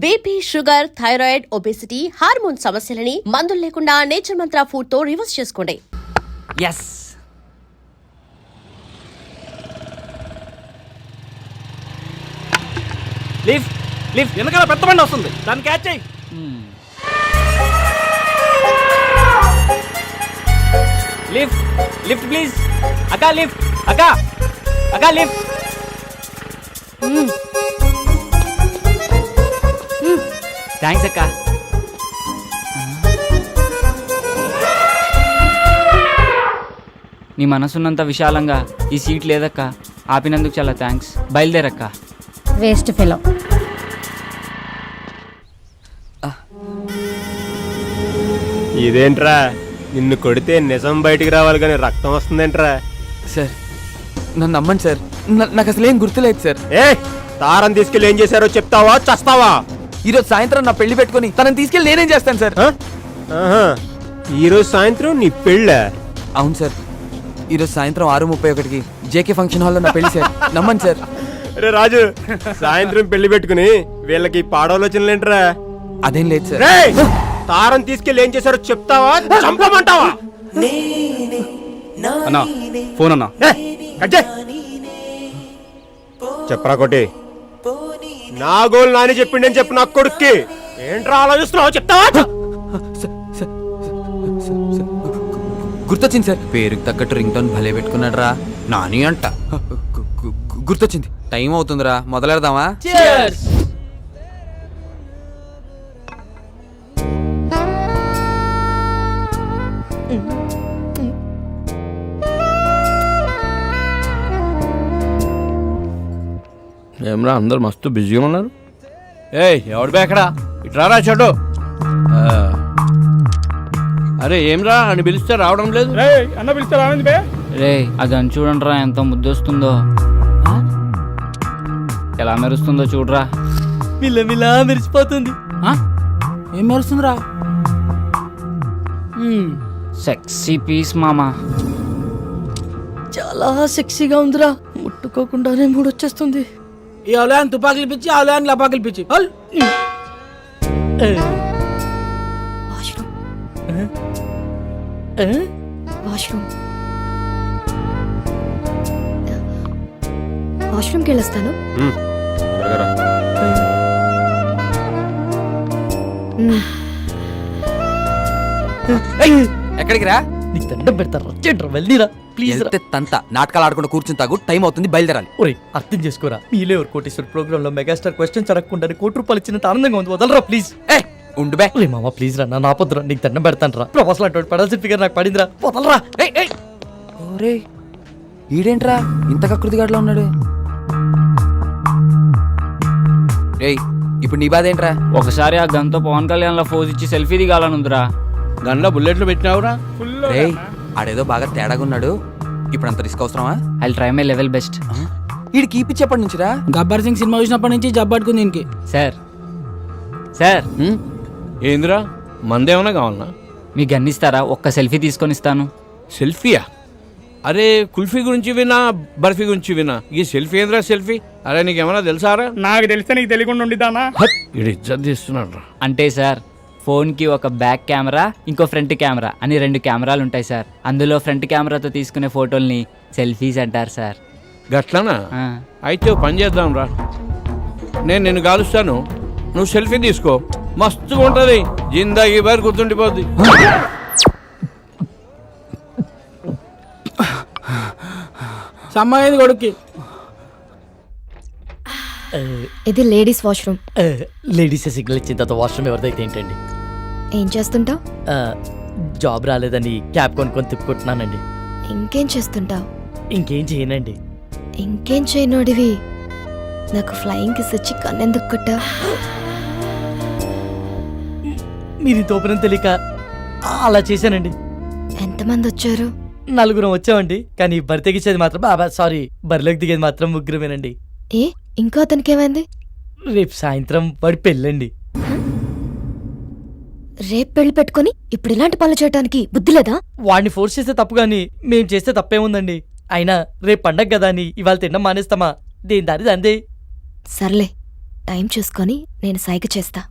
BP, sugar, thyroid, obesity, hormone సమస్యలని మందులు లేకుండా నేచర్ మంత్ర ఫుడ్ తో రివర్స్ చేసుకోండి. yes లిఫ్ట్ లిఫ్ట్ వెనకాల పెద్ద బండి వస్తుంది, దాన్ని క్యాచ్ చేయి. Lift lift please. అక్కా లిఫ్ట్, అక్కా అక్కా లిఫ్ట్. థ్యాంక్స్ అక్క. నీ మనసున్నంత విశాలంగా ఈ సీట్ లేదక్క. ఆపినందుకు చాలా థ్యాంక్స్. బయలుదేరక్క. Waste fellow. ఇదేంట్రా, నిన్ను కొడితే నిజం బయటికి రావాలి కానీ రక్తం వస్తుందేంట్రా? సార్ నన్ను నమ్మండి సార్, నాకు అసలు ఏం గుర్తులేదు సార్. ఏ తారం తీసుకెళ్ళి ఏం చేశారో చెప్తావా చస్తావా? ఈరోజు సాయంత్రం నా పెళ్లి పెట్టుకుని తనని తీసుకెళ్ళి నేనేం చేస్తాను సార్? ఈరోజు సాయంత్రం నీ పెళ్ళ? అవును సార్, ఈరోజు సాయంత్రం 6:31కి జేకే ఫంక్షన్ హాల్లో నా పెళ్లి సార్. నమ్మండి సార్. రే రాజు, సాయంత్రం పెళ్లి పెట్టుకుని వీళ్ళకి పాడవలోచనలేంట్రా? అదేం లేదు సార్. తారం తీసుకెళ్ళి ఏం చేశారో చెప్తావా చంపమంటావా? అన్నా ఫోన్ అన్నా. చెప్పరా కొట్టి. నా గోల్ నాని చెప్పిండని చెప్పు నా కొడుక్కి. ఏంట్రా ఆలోచిస్తున్నావు చెప్తావా? గుర్తొచ్చింది సార్, పేరుకి తగ్గట్టు రింగ్ టోన్ భలే పెట్టుకున్నాడు రా. నాని అంట. గుర్తొచ్చింది, టైం అవుతుందిరా, మొదలెడదామా? ఏమరా అందరు మస్తు బిజీగా ఉన్నారు. ఏయ్ ఎవడు బేకడా, ఇట్రారా చెడు. అరే ఏమ్రా అని పిలిస్తే రావడం లేదు. అన్న పిలిస్తే రావింది బే. రే అది అని చూడండి రా, ఎంత ముద్దొస్తుందో, ఎలా మెరుస్తుందో చూడరా. మిలమిలా మెరిసిపోతుంది. ఏం మెరుస్తుందిరా? సెక్సీ పీస్ మామా. చాలా సెక్సీగా ఉందిరా, ముట్టుకోకుండానే మూడొచ్చేస్తుంది. ఈ అవలయాన్ని తుపాకులు పిచ్చి, అవలయాన్ని లపాకులు పిచ్చి. వాష్రూమ్కి వెళ్ళొస్తాను. ఎక్కడికి రా? నీకు దండం పెడతారా, వచ్చేట్రా వెళ్ళిరా ప్లీజ్. తంత నాటకాలు ఆడకుండా కూర్చుని తాగు, టైం అవుతుంది, బయలుదేరాలి. ఒరే అర్థం చేసుకోరా, మీలే ఎవరు కోటేశ్వర ప్రోగ్రామ్ లో మెగాస్టార్ క్వశ్చన్స్ అడగకుండా ₹1,00,00,000 ఇచ్చినంత ఆనందంగా ఉంది, వదలరా ప్లీజ్. ఉండు బే. ఒరే మామ ప్లీజ్ రా, నా పొద్దురా, నీకు దండం పెడతాను రా. ప్రొఫెసర్ అటువంటి పడాల్సిన ఫిగర్ నాకు పడిందిరా, వదలరా. ఓరే ఈడేంట్రా ఇంత కకృతి గడ్లో ఉన్నాడు? ఏయ్ ఇప్పుడు నీ బాధ ఏంట్రా? ఒకసారి ఆ గన్తో పవన్ కళ్యాణ్ లో ఫోజ్ ఇచ్చి సెల్ఫీ దిగాలనుందిరా. గన్లో బుల్లెట్లు పెట్టినావురా? రేయ్ ఆడేదో బాగా తేడాగా ఉన్నాడు, ఇప్పుడు అంత రిస్క్ అవసరమా? I try my level best. వీడు కీపిచ్చేప్పటి నుంచిరా? గబ్బర్ సింగ్ సినిమా చూసినప్పటి నుంచి జబ్బట్టుకుంది దీనికి. సార్ సార్ ఏందిరా, మందేమన్నా కావాలనా? మీ గన్ ఇస్తారా? ఒక్క సెల్ఫీ తీసుకొని ఇస్తాను. సెల్ఫీయా? అరే కుల్ఫీ గురించి వినా, బర్ఫీ గురించి వినా, ఈ సెల్ఫీ ఏంద్రా సెల్ఫీ? అరే నీకేమన్నా తెలుసారా? నాకు తెలిస్తే నీకు తెలియకుండా ఉండిద్దానా? ఇది ఇజ్జత్ తీస్తున్నాడు రా. అంటే సార్ ఫోన్కి ఒక బ్యాక్ కెమెరా, ఇంకో ఫ్రంట్ కెమెరా అని 2 కెమెరాలు ఉంటాయి సార్. అందులో ఫ్రంట్ కెమెరాతో తీసుకునే ఫోటోల్ని సెల్ఫీస్ అంటారు సార్. గట్లనా? అయితే ఓ పని చేద్దాం రా, నేను నిన్ను కాలుస్తాను, నువ్వు సెల్ఫీ తీసుకో, మస్తుగా ఉంటుంది, జిందాగీ బారి గుర్తుండిపోద్ది. సమ్మాయింది కొడుక్కి. ఇది లేడీస్ వాష్రూమ్. లేడీసే సిగ్నల్ ఇచ్చిన తర్వాత వాష్రూమ్ ఎవరిదైతే ఏంటండి? ఏం చేస్తుంటావు? జాబ్ రాలేదని క్యాబ్ కొనుక్కొని తిప్పుకుంటున్నానండి. ఇంకేం చేస్తుంటావు? ఇంకేం చేయనండి. ఇంకేం చేయనోడివి నాకు ఫ్లయింగ్ కిస్ ఇచ్చి కన్నెందుకు కొట్టా? మీది తోపనం తెలియక అలా చేశానండి. ఎంతమంది వచ్చారు? 4 వచ్చామండి, కానీ బరి తెగించేది మాత్రం సారీ బరిలోకి దిగేది మాత్రం 3 ఏ ఇంకా అతనికి ఏమైంది? రేపు సాయంత్రం వాడి పెళ్ళండి. రేపు పెళ్లి పెట్టుకుని ఇప్పుడు ఇలాంటి పనులు చేయడానికి బుద్ధి లేదా? వాడిని ఫోర్స్ చేస్తే తప్పు గాని మేం చేస్తే తప్పేముందండి? అయినా రేపు పండగ కదా అని ఇవాళ తినడం మానేస్తామా? దేని దారి దందే. సర్లే, టైం చూసుకొని నేను సైగ చేస్తా.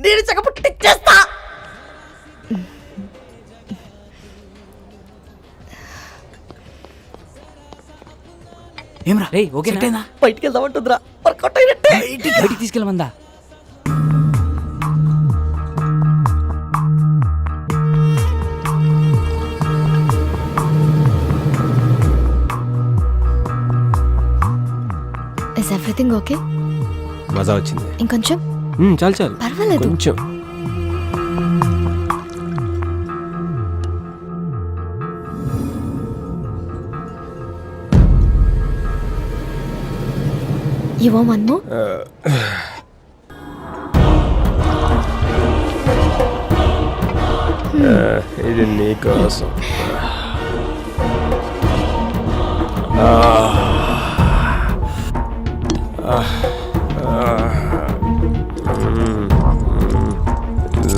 నేను చక్కపుట్టిచ్చేస్తా. ఏమ్రా రే ఓకేనా బయటికి వెళ్దామంటుందిరా, వర్కౌట్ అయినట్టే. బయటికి తీసుకెళ్ళమందా? Is everything okay? మజా వచ్చింది. ఇంకొంచెం చాలు చాలు, పర్వాలేదు. కొంచెం. You want one more? ఇది నీకోసం.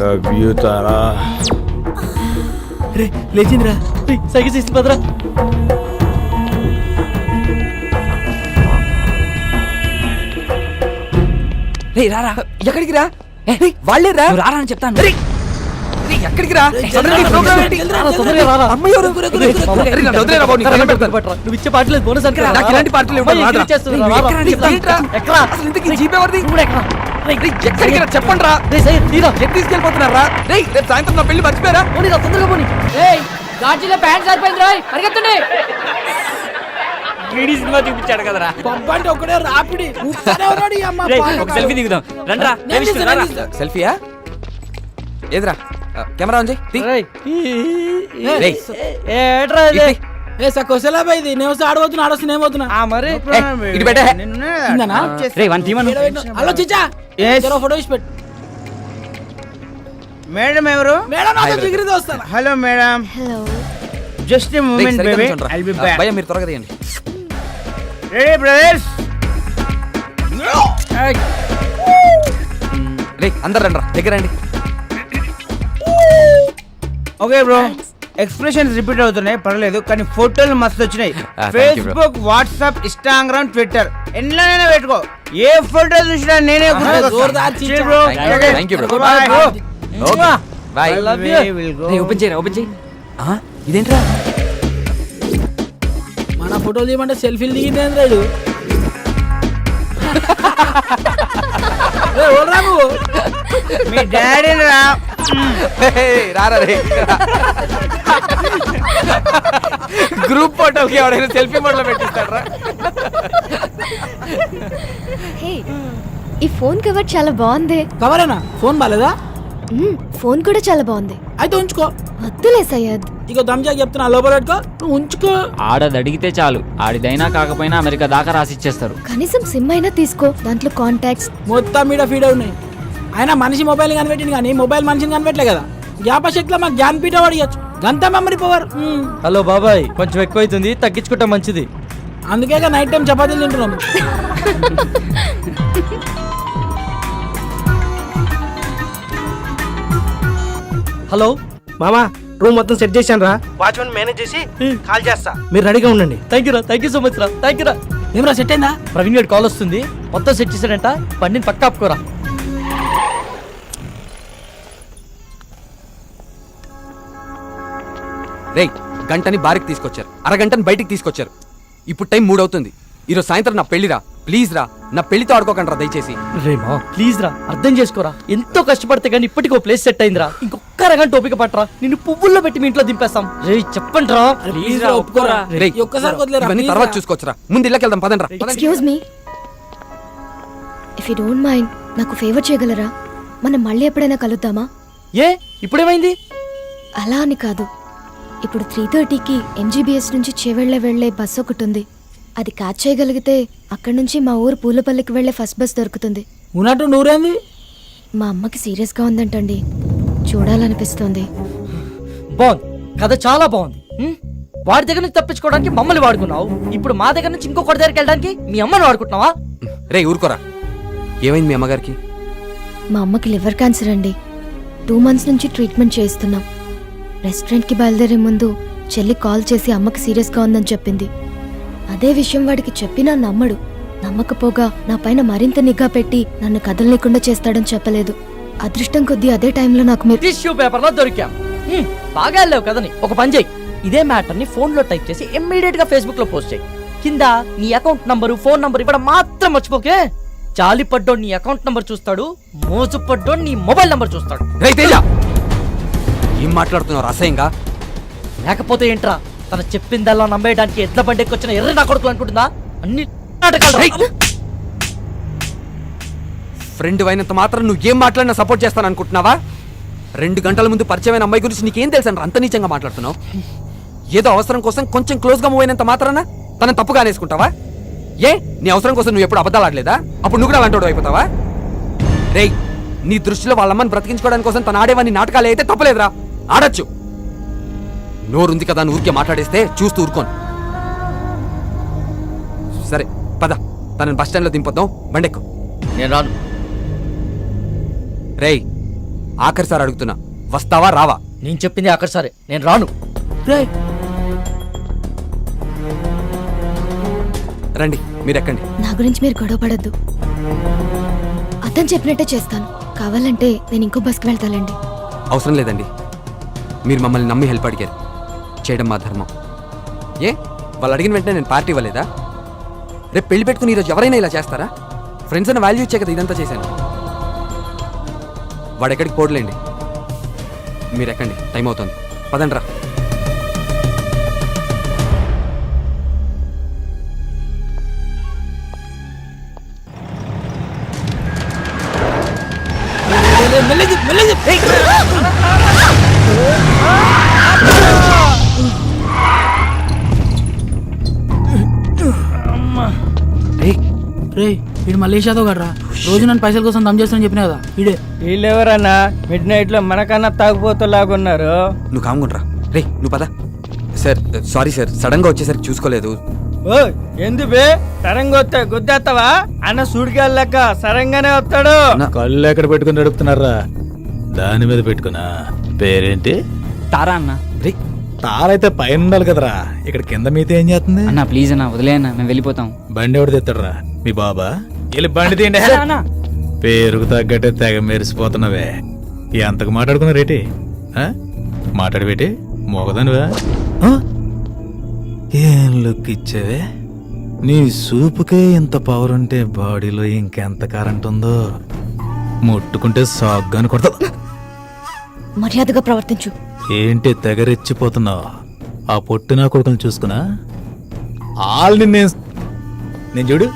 లవ్ యూ తారా. రే లేచిందిరా, సైగ చేసి పదరా. రే రారా, ఎక్కడికి రా? వాళ్ళే రా. నువ్వు రారా అని చెప్తాను. రే, ఎక్కడికి రా? తొందరగా ఈ ప్రోగ్రామ్ ఏంటి? తొందరగా రారా. అమ్మ ఎవరు? రే, నన్ను వదిలేరా బాబు, నీకు దండం పెడతాను. నువ్వు ఇచ్చే పాటలేదు బోనస్ అనుకో. నాకు ఇలాంటి పార్టీలు ఇవ్వడం రాదురా. ఎక్కరా అసలు ఇంతకీ జీప్ ఎవరిది? రే, ఎక్కడికి రా చెప్పండి రా. తీరా ఎక్కడ తీసుకెళ్ళిపోతున్నారా? రే, రేపు సాయంత్రం నా పెళ్లి మర్చిపోయారా? పోనీరా, తొందరగా పోనీ. గాజులో ప్యాంట్ సరిపోయింది రోయ్ పరిగెత్తండి. సినిమా చూపించాడు కదరా. పంపంటే ఒకడే రాపిడి ఒక సెల్ఫీ దిగుదాం రండ్రా. సెల్ఫీయా? ఏదిరా? కెమెరా ఆన్ చేయి. తీ. రేయ్, ఏట్రా ఇది? ఇటు తీ. ఏ సకోసలా బైది నేను ఆడబోతున్నా ఆడొస్తున్నా ఏమవుతున్నా మరి ఇటు పెట్టే. ఇందనా రే వన్ టీమను హలో చిచ్చా జరా ఫోటో ఇచ్చి పెట్టు. మేడం ఎవరు? మేడం నాతో జిగిరి దోస్తాను. Hello madam, hello. Just a రేయ్, మూమెంట్ సరిగ్గా బేబీ, నిల్చోండ్రా. I'll be back. భయ్యా మీరు త్వరగా తీయండి. Ready brothers? రే అందరు రండి, దగ్గర రండి. ఓకే బ్రో, ఎక్స్ప్రెషన్స్ రిపీట్ అవుతున్నాయి పర్లేదు, కానీ ఫోటోలు మస్తు వచ్చినాయి. thank you, bro. Facebook, WhatsApp, Instagram, Twitter ఎన్నైనా పెట్టుకో, ఏ ఫోటో చూసినా నేనే జోర్దార్ చిచ్చా. Bro. Thank you, bro. Bye. Okay bye. I love you. We will go. రే ఓపెన్ చేయరా, ఓపెన్ చేయి. ఇదేంట్రా? మన ఫోటోలు తీయమంటే సెల్ఫీలు దిగింది రాడు. నువ్వు మీ డాడీ రా. రారా రే. గ్రూప్ ఫోటోకి ఎవడైనా సెల్ఫీ మోడ్లో పెట్టిస్తాడ్రా? హే, ఈ ఫోన్ కవర్ చాలా బాగుంది. కవరేనా? ఫోన్ బాలేదా? ఫోన్ కూడా చాలా బాగుంది. అయితే ఉంచుకో. వద్దులే సయ్యద్. ఇక దమ్జా చెప్తున్నా లోపల పెట్టుకో, నువ్వు ఉంచుకో. ఆడది అడిగితే చాలు, ఆడిదైనా కాకపోయినా అమెరికా దాకా రాసిచ్చేస్తారు. కనీసం సిమ్ అయినా తీసుకో, దాంట్లో కాంటాక్ట్స్. మొత్తం మీద ఫీడ్ ఉన్నాయి. అయినా మనిషి మొబైల్ కనిపెట్టింది కానీ మొబైల్ మనిషిని కనిపెట్టలే కదా. జ్ఞాపశక్తిలో మాకు జ్ఞానపీఠ అడిగచ్చు, గంత మెమరీ పవర్. హలో బాబాయ్, కొంచెం ఎక్కువ అవుతుంది, తగ్గించుకుంటా మంచిది. అందుకే నైట్ టైం చపాతీలు తింటున్నాం. హలో మామా, రూమ్ మొత్తం సెట్ చేశాను రా, వాచ్మెన్ మేనేజ్ చేసి కాల్ చేస్తా, మీరు రెడీగా ఉండండి. థ్యాంక్ యూ రా, థ్యాంక్ యూ సో మచ్ రా, థ్యాంక్ యూ రా. ఏమరా సెట్ అయిందా? ప్రవీణ్ గారి కాల్ వస్తుంది, మొత్తం సెట్ చేశాడంట, బండిని పక్క ఆపుకోరా. రేయ్, గంటని బారికి తీసుకొచ్చారు, అరగంటని బయటికి తీసుకొచ్చారు. ఇప్పుడు టైం 3 అవుతుంది. ఈరోజు సాయంత్రం నా పెళ్లిరా, ప్లీజ్ రా, నా పెళ్లితో ఆడుకోకండి రా దయచేసి. రేమా ప్లీజ్ రా, అర్థం చేసుకోరా. ఎంతో కష్టపడితే కానీ ఇప్పటికీ ఓ ప్లేస్ సెట్ అయిందిరా. ఇంకొక అరగంట ఓపిక పట్టరా, నిన్ను పువ్వుల్లో పెట్టి మీ ఇంట్లో దింపేస్తాం. రే చెప్పండి రా. ప్లీజ్ రా, ఒప్పుకోరా. రేయ్, ఈ ఒక్కసారి వదిలేరా, ఇవన్నీ please తర్వాత రా. చూసుకోవచ్చురా, ముందు ఇళ్ళకి వెళ్దాం పదండి రా. Excuse me, if you don't mind నాకు ఫేవర్ చేయగలరా? మనం మళ్ళీ ఎప్పుడైనా కలుద్దామా? ఏ ఇప్పుడేమైంది? అలా అని కాదు, ఇప్పుడు 3:30కి MGBS నుంచి చేవెళ్ళ వెళ్లే బస్ ఒకటి ఉంది. అది క్యాచ్ చేయగలిగితే అక్కడి నుంచి మా ఊరు పూలపల్లికి వెళ్లే ఫస్ట్ బస్ దొరుకుతుంది. ఉన్నట్టు నూరేంది? మా అమ్మకి సీరియస్గా ఉందంటండి, చూడాలనిపిస్తుంది. బాగుంది, కథ చాలా బాగుంది. వాడి దగ్గర నుంచి తప్పించుకోవడానికి మమ్మల్ని వాడుకున్నావు, ఇప్పుడు మా దగ్గర నుంచి ఇంకొకటి దగ్గరికి వెళ్ళడానికి మీ అమ్మని వాడుకుంటున్నావా? రే ఊరుకోరా, ఏమైంది మీ అమ్మగారికి? మా అమ్మకి లివర్ క్యాన్సర్ అండి, 2 months నుంచి ట్రీట్మెంట్ చేయిస్తున్నాం. రెస్టారెంట్కి బయలుదేరే ముందు చెల్లి కాల్ చేసి అమ్మకి సీరియస్గా ఉందని చెప్పింది. అదే విషయం వాడికి చెప్పినా నమ్మడు. నమ్మకపోగా నా పైన మరింత నిఘా పెట్టి నన్ను కదలలేకుండా చేస్తాడని చెప్పలేదు. అదృష్టం కొద్దీ అదే టైంలో నాకు మీరు టిష్యూ పేపర్ లో దొరికాం. బాగా వెళ్ళావు కదని ఒక పని చేయి. ఇదే మ్యాటర్ ని ఫోన్ లో టైప్ చేసి ఇమ్మీడియట్ గా ఫేస్బుక్ లో పోస్ట్ చేయి. కింద నీ అకౌంట్ నంబరు ఫోన్ నంబర్ ఇవ్వడం మాత్రం మర్చిపోకే. జాలి పడ్డోడు నీ అకౌంట్ నంబర్ చూస్తాడు, మోజు పడ్డోడు నీ మొబైల్ నంబర్ చూస్తాడు. రేయ్ తేజ, ఏం మాట్లాడుతున్నావు అసహ్యంగా? లేకపోతే ఏంట్రా, తన చెప్పిందల్లా నమ్మేయడానికి ఎడ్ల బండికి వచ్చిన ఎర్ర నా కొడుకులు అనుకుంటుందా? అన్ని నాటకాలు. ఫ్రెండ్ అయినంత మాత్రం నువ్వు ఏం మాట్లాడినా సపోర్ట్ చేస్తాను అనుకుంటున్నావా? 2 గంటల ముందు పరిచయమైన అమ్మాయి గురించి నీకేం తెలుసు అంత నీచంగా మాట్లాడుతున్నావు? ఏదో అవసరం కోసం కొంచెం క్లోజ్ గా మూవ్ అయినంత మాత్రాన తనని తప్పుగా అనేసుకుంటావా? ఏ నీ అవసరం కోసం నువ్వు ఎప్పుడు అబద్ధాలు ఆడలేదా? అప్పుడు నువ్వు కూడా అలాంటి అయిపోతావా? రేయ్, నీ దృష్టిలో వాళ్ళమ్మని బ్రతికించుకోవడానికి కోసం తను ఆడేవాన్ని నాటకాలు అయితే తప్పలేదురా, ఆడొచ్చు. నోరుంది కదా అని ఊరికే మాట్లాడేస్తే చూస్తూ ఊరుకోను. సరే పద, తనని బస్ స్టాండ్ లో దింపొద్దాం, బండెక్కు. నేను రాను. రేయ్, ఆఖరి సార్ అడుగుతున్నా, వస్తావా రావా? నేను చెప్పింది అక్కడ సరే, నేను రాను. రండి మీరు ఎక్కండి. నా గురించి మీరు గొడవ పడద్దు. అతను చెప్పినట్టే చేస్తాను. కావాలంటే నేను ఇంకో బస్కి వెళ్తానండి. అవసరం లేదండి, మీరు మమ్మల్ని నమ్మి హెల్ప్ అడిగారు, చేయడం మా ధర్మం. ఏ వాళ్ళు అడిగిన వెంటనే నేను పార్టీ ఇవ్వలేదా? రేపు పెళ్లి పెట్టుకుని ఈరోజు ఎవరైనా ఇలా చేస్తారా? ఫ్రెండ్స్ అని వాల్యూ ఇచ్చే కదా ఇదంతా చేశాను. వాడెక్కడికి పోడలేండి, మీరు ఎక్కండి, టైం అవుతుంది, పదండ్రా. రే వీడు మలేషియా తో కదరా, రోజు నన్ను పైసల కోసం దమ్ చేస్తానని చెప్పినా కదా వీడే. వీళ్ళెవరన్నా మిడ్ నైట్ లో మనకన్నా తాగుపోతలాగున్నారు. నువ్వు కాముకుంట్రా. రే నువ్వు పద. సార్ సారీ సార్, సడన్ గా వచ్చేసరికి చూసుకోలేదు. ఓ ఎందు బే సరంగా వస్తే గుద్దేస్తావా? అన్న సూడికెళ్ళాక సరంగానే వస్తాడు. కళ్ళు ఎక్కడ పెట్టుకుని నడుపుతున్నారా? దాని మీద పెట్టుకున్నా. పేరేంటి? తారా అన్న. రే తారైతే పైన ఉండాలి కదరా, ఇక్కడ కింద మీతో ఏం చేస్తుంది? అన్న ప్లీజ్ అన్న, వదిలే అన్న, మేము వెళ్ళిపోతాం. బండి ఎవడు తెస్తాడరా? మీ బాబా? వెళ్ళి బండి తీయండి. పేరుకు తగ్గట్టే తెగ మెరిసిపోతున్నావే. ఎంతకు మాట్లాడుకున్నారేటి? మాట్లాడబెట్టి మోగదానివా? ఏం లుక్ ఇచ్చావే? నీ సూపుకే ఇంత పవర్ ఉంటే బాడీలో ఇంకెంత కరెంట్ ఉందో. ముట్టుకుంటే సాగ్గాని కొడతా. మర్యాదగా ప్రవర్తించు. ఏంటి తెగరెచ్చిపోతున్నావు? ఆ పొట్టినా కొడుకుని చూసుకున్నా ఆల్ని నేను చూడు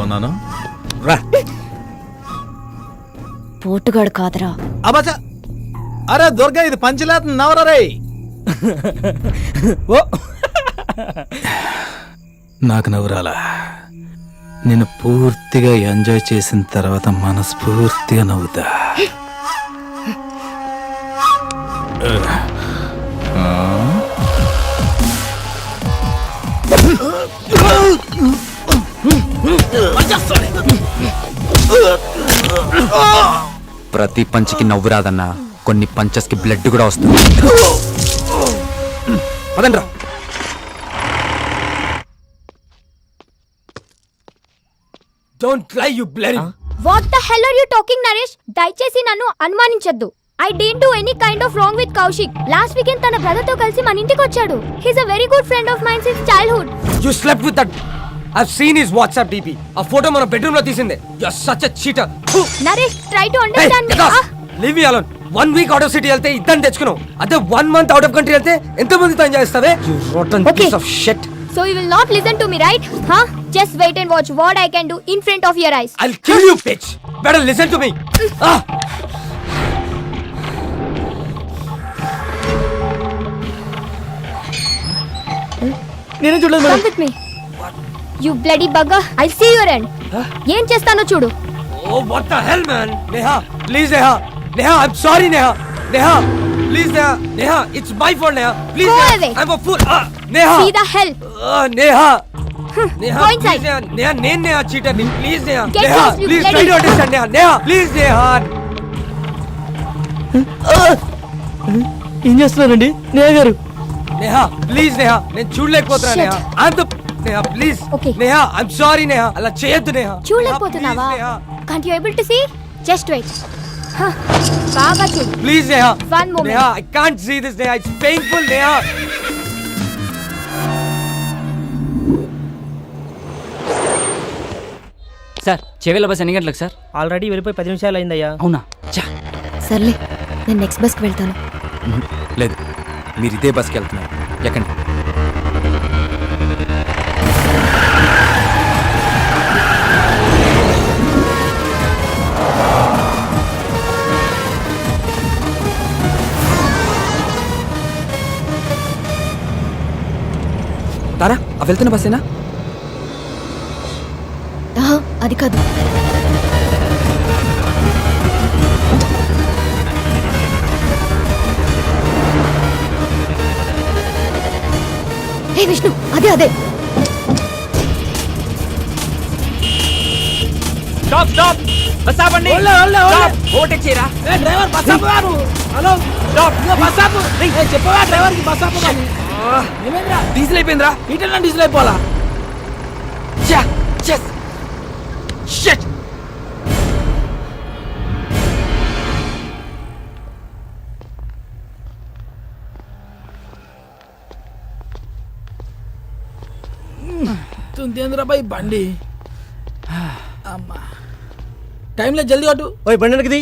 ఉన్నాను రా. పోటుగాడు కాదరా. అబ్బా, అరే దుర్గా, ఇది పంచలేత నవరా రే. నాకు నవ్వురాలా? నేను పూర్తిగా ఎంజాయ్ చేసిన తర్వాత మనస్ఫూర్తిగా నవ్వుతా. ప్రతి పంచికి నవ్వు రాదన్నా, కొన్ని పంచెస్ కి బ్లడ్ కూడా వస్తుంది. పదండ్రా. Don't lie you bloody. What the hell are you talking Naresh? దయచేసి నన్ను అనుమానించొద్దు. I didn't do any kind of wrong with Kaushik. Last weekend తన బ్రదర్ తో కలిసి మన ఇంటికి వచ్చాడు. He's a very good friend of mine since childhood. You slept with that. I've seen his WhatsApp DP. ఆ ఫోటో మన bedroom లో తీసిందే. You're such a cheater. Naresh, try to understand me. Leave me alone. 1 week out of city వెళ్తే ఇద్దరిని తెచ్చుకున్నావు. అదే 1 month out of country వెళ్తే ఎంత మందితో ఎంజాయ్ చేస్తావే? You rotten piece of shit. So you will not listen to me, right? Huh? Just wait and watch what I can do in front of your eyes. I'll kill you, bitch. Better listen to me. నేను చూడలేదు Come with me. You bloody bugger. I'll see your end. ఏం చేస్తానో చూడు. Oh, what the hell, man? Neha, please, Neha. Neha, I'm sorry, Neha. Neha, please, Neha. Neha, it's my fault, Neha. Please, Go Neha. away. I'm a fool. Neha. See the hell. Neha. Neha, Go inside. please, Neha. Neha, నేను Neha cheater. Please, Neha. Get Neha, lost, you please bloody- try to understand, Neha. Neha, please, Neha. ఏం చేస్తున్నారండి నేహ గారు? Neha, please, Neha. నేను చూడలేకపోతున్నా, Shit. Neha. I'm the Neha please Okay. Neha I'm sorry Neha అలా చేయొద్దు నేహా చూడలేకపోతున్నావా can't you able to see just wait బాగా చూడు please Neha One moment. Neha I can't see this Neha it's painful Neha sir చెవిల బస్ ఎన్ని గంటలకు సార్? ఆల్రెడీ వెళ్ళిపోయి 10 నిమిషాలు అయిందయ్యా. అవునా? చా. సర్లే నేను నెక్స్ట్ బస్కి వెళ్తాను. లేదు మీరు ఇదే బస్కి వెళ్తున్నారు ఎక్కండి. తారా ఆ వెళ్తున్న బస్సేనా? ఆహా, అది కాదు. హే విష్ణు, అదే అదే. స్టాప్ స్టాప్ బస్ ఆపండి. ఓవర్టేక్ చేయరా? డ్రైవర్ బస్ ఆపు వారు. హలో ఇదిగో బస్ ఆపు. చెప్పవా డ్రైవర్ కి బస్ ఆపు కానీ. ఏమైందిరా? డీజిల్ అయిపోయిందిరా. వీటిల్లో డీజిల్ అయిపోవాలా? షిట్ తుందేంద్రా బాయ్ బండి. అమ్మా టైంలో జల్దీ కొట్టు. ఓయ్ బండి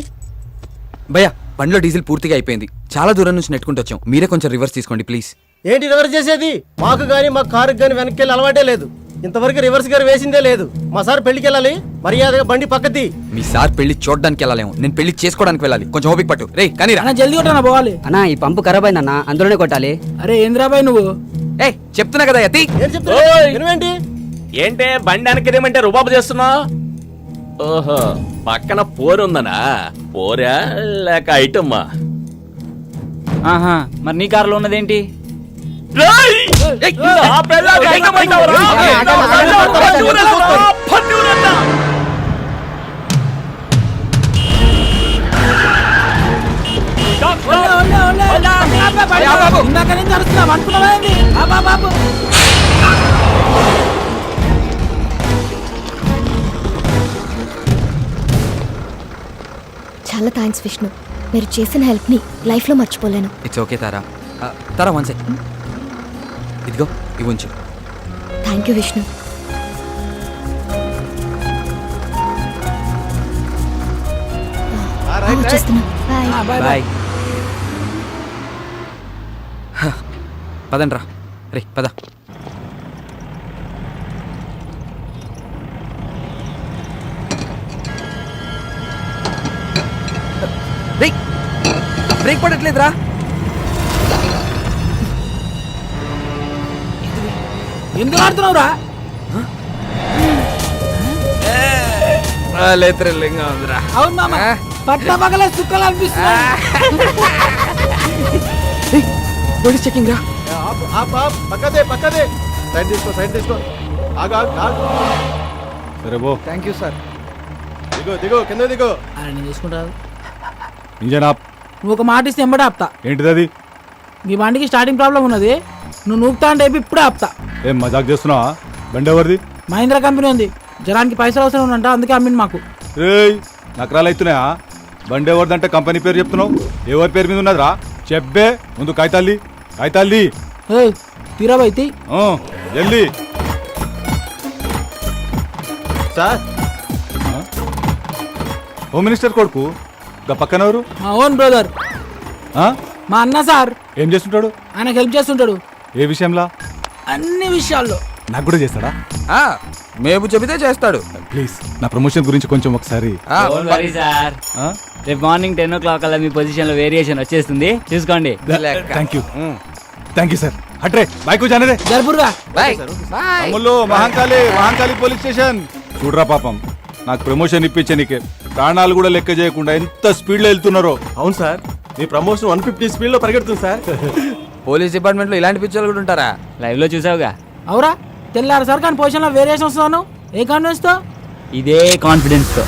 భయ్యా బండిలో డీజిల్ పూర్తిగా అయిపోయింది. చాలా దూరం నుంచి నెట్టుకుంటూ వచ్చాం. మీరే కొంచెం రివర్స్ తీసుకోండి ప్లీజ్. ఏంటి రివర్స్ చేసేది? మాకు గానీ మా కారుకి గానీ వెనక్కి వెళ్ళి అలవాటే లేదు. ఇంతవరకు రివర్స్ గారు వేసిందే లేదు. మా సార్ పెళ్లికి వెళ్ళాలి, మర్యాదగా బండి పక్కది. మీ సార్ పెళ్లి చూడడానికి వెళ్ళాలేము, నేను పెళ్లి చేసుకోవడానికి వెళ్ళాలి. కొంచెం ఓపిక పట్టు. రే కానీ అన్న జల్దీ కొట్టనా పోవాలి. అన్నా ఈ పంపు ఖరాబ్ అయిందన్న, అందులోనే కొట్టాలి. అరే ఏంద్రా బాయ్ నువ్వు? ఏ చెప్తున్నా కదా యతి. ఏం చెప్తున్నా? వినవేంటి? ఏంటే బండి వెనక్కిదేమంటే రుబాబు చేస్తున్నావు? ఓహో పక్కన పోరుందనా? పోరా లేక ఐటమ్మా? ఆహా, మరి నీ కారులో ఉన్నదేంటి? ఇందాక నుంచి అరుస్తున్నావు అనుకున్నావా ఏంది? బాబు చాలా థ్యాంక్స్ విష్ణు, మీరు చేసిన హెల్ప్ని లైఫ్లో మర్చిపోలేను. It's okay Tara. Tara one second. ఇదిగో ఇవి ఉంచు. Thank you Vishnu. వచ్చేస్తున్నా. బాయ్. బాయ్. పదండ్రా. రే పద. రే బ్రేక్ పడట్లేదురా. ఎందుకు ఆడుతున్నావురా? అవును మామ, పట్ల పగలే సుక్కలు అనిపిస్తున్నా. పోలీస్ చెకింగ్ రా. పక్కదే సైడ్ తీసుకో సరే బో. Thank you sir. దిగో కింద దిగో. అరే నేను చూసుకుంటా. ఇంజన్ ఆప్. నువ్వు ఒక మాట ఇస్తే ఎంబడే ఆపుతా. ఏంటిది అది? మీ బండికి స్టార్టింగ్ ప్రాబ్లం ఉన్నది, నువ్వు నూపుతా అంటే ఇప్పుడే ఆపుతా. ఏం మజాక్ చేస్తున్నావా? బండి ఎవరిది? మహీంద్రా కంపెనీ ఉంది, జనానికి పైసలు అవసరం ఉందంట, అందుకే అమ్మింది మాకు. రేయ్ నకరాలు అవుతున్నాయా? బండి ఎవరిదంటే కంపెనీ పేరు చెప్తున్నావు, ఎవరి పేరు మీద ఉన్నదిరా? చెప్పే ముందు కాగితాల్ది. తీరాబైతి జల్దీ. సార్ హోమ్ మినిస్టర్ కొడుకు గా పక్కన ఎవరు? మా ఓన్ బ్రదర్, మా అన్న సార్. ఏం చేస్తుంటాడు? ఆయనకు హెల్ప్ చేస్తుంటాడు. ఏ విషయంలో? అన్ని విషయాల్లో. నాకు కూడా చేస్తాడా? మేము చెబితే చేస్తాడు. ప్లీజ్ నా ప్రమోషన్ గురించి కొంచెం ఒకసారి. Don't worry, sir. రేపు మార్నింగ్ 10 o'clock అలా మీ పొజిషన్ లో వేరియేషన్ వచ్చేస్తుంది, చూసుకోండి. Thank you sir. హట్రే బైకు జానరే జరుపురుగా. అమ్ముల్లో మహంకాళి పోలీస్ స్టేషన్. చూడరా పాపం, నాకు ప్రమోషన్ ఇప్పించే నీకే ప్రాణాలు కూడా లెక్క చేయకుండా ఎంత స్పీడ్ లో వెళ్తున్నారో. అవును సార్, మీ ప్రమోషన్ 150 స్పీడ్ లో పరిగెడుతుంది సార్. పోలీస్ డిపార్ట్మెంట్ లో ఇలాంటి పిక్చర్లు కూడా ఉంటారా? లైవ్ లో చూసావుగా. అవురా, తెల్లారు సార్ కానీ పొజిషన్ లో వేరియేషన్ వస్తున్నాను. ఏ కాన్ఫిడెన్స్ తో? ఇదే కాన్ఫిడెన్స్ తో.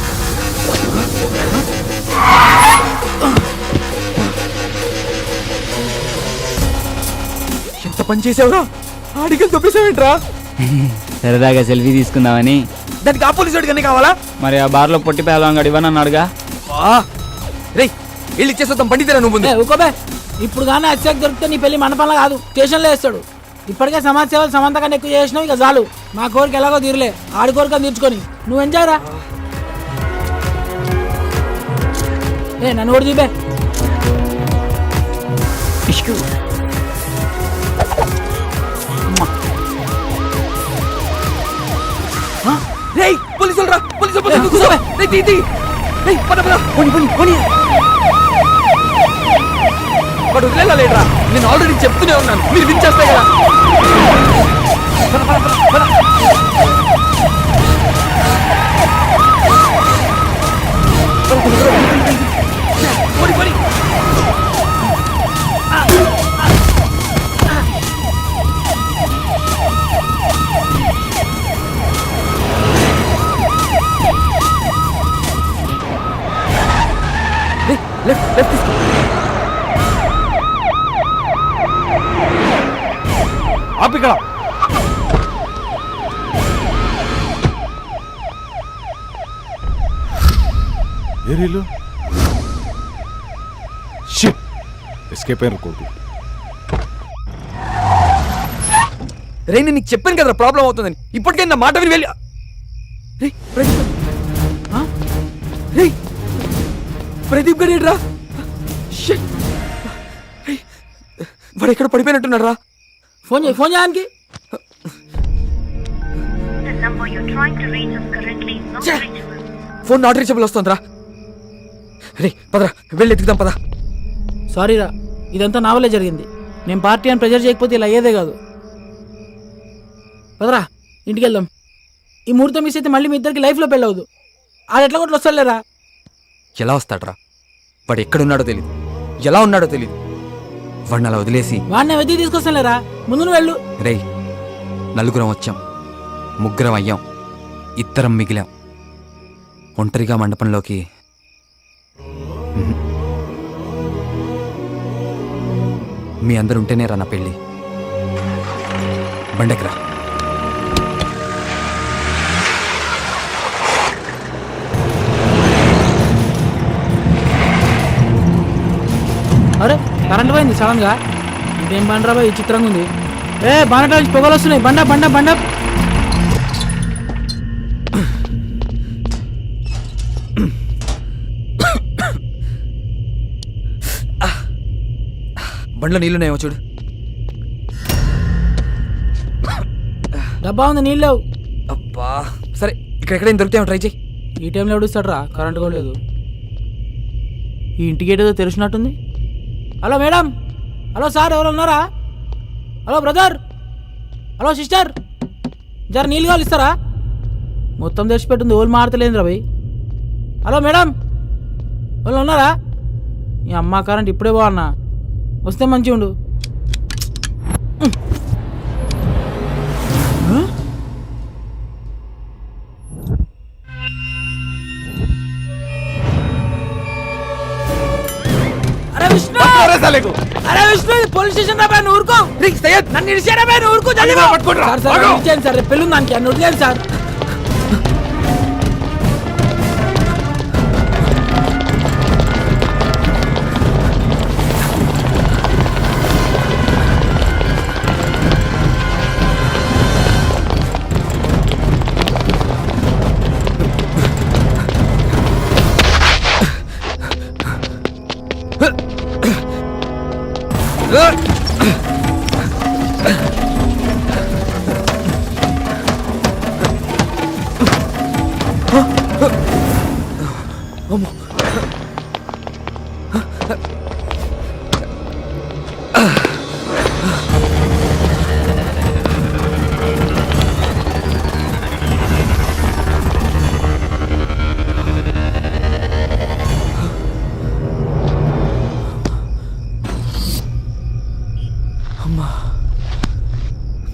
ఎంత పని చేసావురా? ఆడికి తొప్పేసావేంట్రా? సరదాగా సెల్ఫీ తీసుకుందామని. దానికి ఆ పోలీసు వాడికి అన్నీ కావాలా? మరి ఆ బార్లో పొట్టి పేలవంగాడు ఇవ్వని అడుగా. రే వెళ్ళి ఇచ్చేస్తాం పండితేరా నువ్వు ముందు. ఊకోబే, ఇప్పుడు కానీ అత్యాక్ దొరికితే నీ పెళ్లి మండపంలో కాదు స్టేషన్లో వేస్తాడు. ఇప్పటికే సమాజ సేవలు సమంత కన్నా ఎక్కువ చేసినావు, ఇక చాలు. మా కోరిక ఎలాగో తీరలే, ఆడి కోరిక తీర్చుకొని నువ్వు ఎంజాయ్ రా. నన్ను కూడా చూపే. రేయ్ పోలీసులు రా, పోలీసులు కూర్చో. రేయ్ తీ రేయ్ పద పద. వాడు వదిలేలా లేడరా, నేను ఆల్రెడీ చెప్తూనే ఉన్నాను, మీరు వినిచేస్తే కదా. లెఫ్ట్ తీసుకో. ఆపిక్కడ ఏరీలు షిట్ ఎస్కేప్ అయిన కొడుకు. రే నేను నీకు చెప్పాను కదా ప్రాబ్లం అవుతుందని, ఇప్పటికే నా మాట విని వెళ్ళి. ప్రదీప్ గారు రా, వాడు ఎక్కడ పడిపోయినట్టున్నాడు రా. ఫోన్ చేయడానికి ఫోన్ నాట్ రీచబుల్ వస్తుంది రా. రే పదరా వెళ్ళి ఎత్తుకుదాం పద. సారీ రా, ఇదంతా నా వల్లే జరిగింది. నేను పార్టీ అని ప్రెజర్ చేయకపోతే ఇలా అయ్యేదే కాదు. పదరా ఇంటికి వెళ్దాం. ఈ ముహూర్తం మిస్ అయితే మళ్ళీ మీ ఇద్దరికి లైఫ్లో పెళ్ళవద్దు. ఆడు ఎట్లా కొట్లు వస్తాడులేరా. ఎలా వస్తాడ్రా, వాడు ఎక్కడున్నాడో తెలియదు, ఎలా ఉన్నాడో తెలియదు. వాడిని అలా వదిలేసి వాడిని వెతికి తీసుకొస్తానులేరా, ముందు నువ్వు వెళ్ళు. రేయ్ నలుగురం వచ్చాం, ముగ్గురం అయ్యాం, ఇద్దరం మిగిలాం. ఒంటరిగా మండపంలోకి మీ అందరు ఉంటేనే రా నా పెళ్ళి. బండెక్కరా. అరే కరెంట్ పోయింది సడన్ గా. ఇదేం బండరా బాయ్, చిత్రంగా ఉంది. బండ నుంచి పొగలు వస్తున్నాయి. బండ బండ బండ బండ్లో నీళ్ళున్నాయేమో చూడు. డబ్బా ఉంది, నీళ్ళు లేవు. అబ్బా సరే, ఇక్కడెక్కడైనా దొరికితేమో ట్రై చేయి. ఈ టైంలో ఎవడుస్తాడు రా, కరెంట్ కూడా లేదు. ఈ ఇంటికి ఏదో తెలిసినట్టుంది. హలో మేడం, హలో సార్, ఎవరు ఉన్నారా? హలో బ్రదర్, హలో సిస్టర్, జర నీళ్ళు కావాలి ఇస్తారా? మొత్తం తెచ్చిపెట్టింది, ఓళ్ళు మారతలేదురా భయ్. హలో మేడం, వాళ్ళు ఉన్నారా? ఈ అమ్మ కరెంట్ ఇప్పుడే బాగున్నా, వస్తే మంచిగా ఉండు. అరే విష్ణు, అరే విష్ణు, పోలీస్ స్టేషన్ రా బాయ్, నువ్వు ఊరుకో. నన్ను ఇడిచారా బాయ్, నువ్వు ఊరుకో. సార్ సార్ ఇచ్చేయండి సార్, రేపు పెళ్ళి దానికి నన్ను వదిలేండి సార్.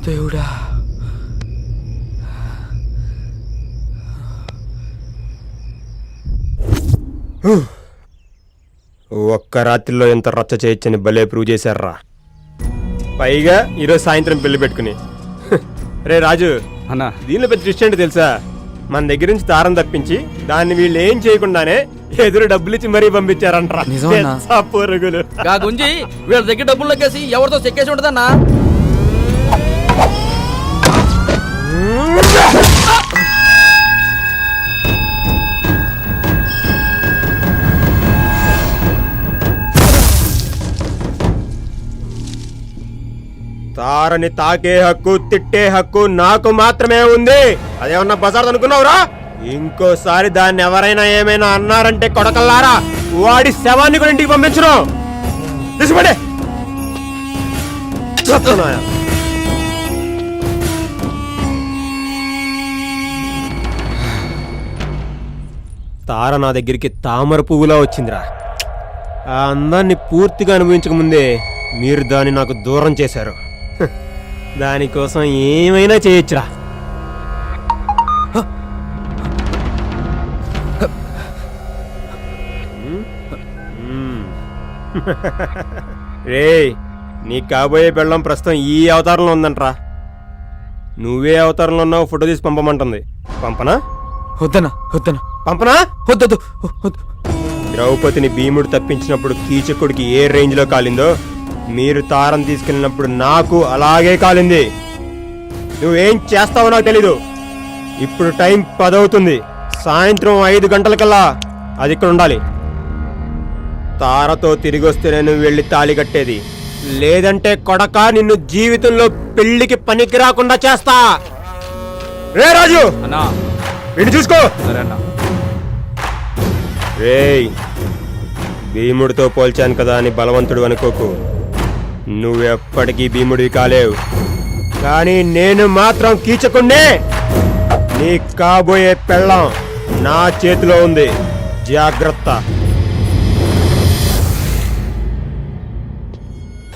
దేవుడా, ఒక్క రాత్రిలో ఎంత రచ్చ చేయొచ్చని భలే ప్రూవ్ చేశారా. పైగా ఈరోజు సాయంత్రం పెళ్లి పెట్టుకుని రే రాజు అన్న దీనిలో పెద్ద ట్విస్ట్ ఏంటి తెలుసా? మన దగ్గర నుంచి దారం తప్పించి దాన్ని వీళ్ళు ఏం చేయకుండానే ఎదురు డబ్బులు ఇచ్చి మరీ పంపించారంట. నిజమన్నా? పొరుగులు. గా గుంజి వీళ్ళ దగ్గర డబ్బులు లెక్కేసి ఎవరితో చెక్కేసి ఉంటుందన్నా. తారని తాకే హక్కు తిట్టే హక్కు నాకు మాత్రమే ఉంది. అదేమన్నా బజార్ అనుకున్నావురా? ఇంకోసారి దాన్ని ఎవరైనా ఏమైనా అన్నారంటే కొడకల్లారా వాడి శవాన్ని కూడా ఇంటికి పంపించను. తీసుకుపడే. తార నా దగ్గరికి తామర పువ్వులా వచ్చిందిరా. ఆ అందాన్ని పూర్తిగా అనుభవించక ముందే మీరు దాన్ని నాకు దూరం చేశారు. దానికోసం ఏమైనా చేయొచ్చురా. రేయ్, నీ కాబోయే పెళ్ళం ప్రస్తుతం ఈ అవతారంలో ఉందంట్రా. నువ్వే అవతారంలో ఉన్నావు, ఫోటో తీసి పంపమంటుంది. పంపనా? వద్దనా వద్దనా పంపనా? వద్దొద్దు. ద్రౌపదిని భీముడు తప్పించినప్పుడు కీచకుడికి ఏ రేంజ్ లో కాలిందో మీరు తారం తీసుకెళ్ళినప్పుడు నాకు అలాగే కాలింది. నువ్వేం చేస్తావో నాకు తెలీదు. ఇప్పుడు టైం 10 అవుతుంది. సాయంత్రం 5 గంటలకల్లా అది ఇక్కడ ఉండాలి. తారతో తిరిగి వస్తేనే నువ్వు వెళ్ళి తాళి కట్టేది. లేదంటే కొడక నిన్ను జీవితంలో పెళ్లికి పనికి రాకుండా చేస్తా. రే రాజు, వీడిని చూసుకో. రేయ్, భీముడితో పోల్చాను కదా అని బలవంతుడు అనుకోకు. నువ్వెప్పటికీ భీముడివి కాలేవు. కానీ నేను మాత్రం కీచకుండే. నీ కాబోయే పెళ్ళం నా చేతిలో ఉంది. జాగ్రత్త.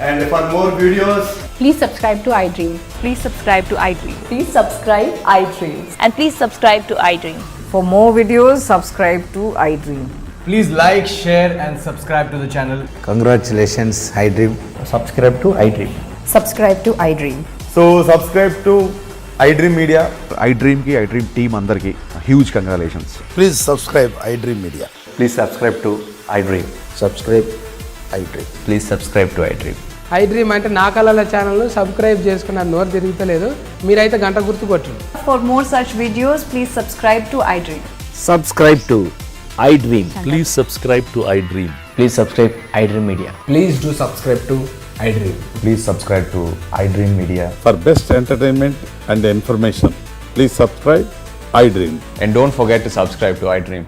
And for more videos, please subscribe to iDream. Please subscribe to iDream. Please subscribe iDream. And please subscribe to iDream. For more videos, subscribe to iDream. Please like, share and subscribe to the channel. Congratulations, iDream. Subscribe to iDream. Subscribe to iDream. so subscribe to iDream Media. iDream ki iDream team andarki huge congratulations. Please subscribe iDream Media. Please subscribe to iDream. Subscribe iDream. Please subscribe to iDream. iDream అంటే నా కళల channel subscribe చేసుకున్న నోరు తిరుగుతలేదు. మీరైతే గంట గుర్తు కొట్టండి. For more such videos, please subscribe to iDream. Subscribe to iDream. Please subscribe to iDream. Please subscribe iDream Media. Please do subscribe to iDream. Please subscribe to iDream Media. For best entertainment and information, please subscribe iDream. And don't forget to subscribe to iDream.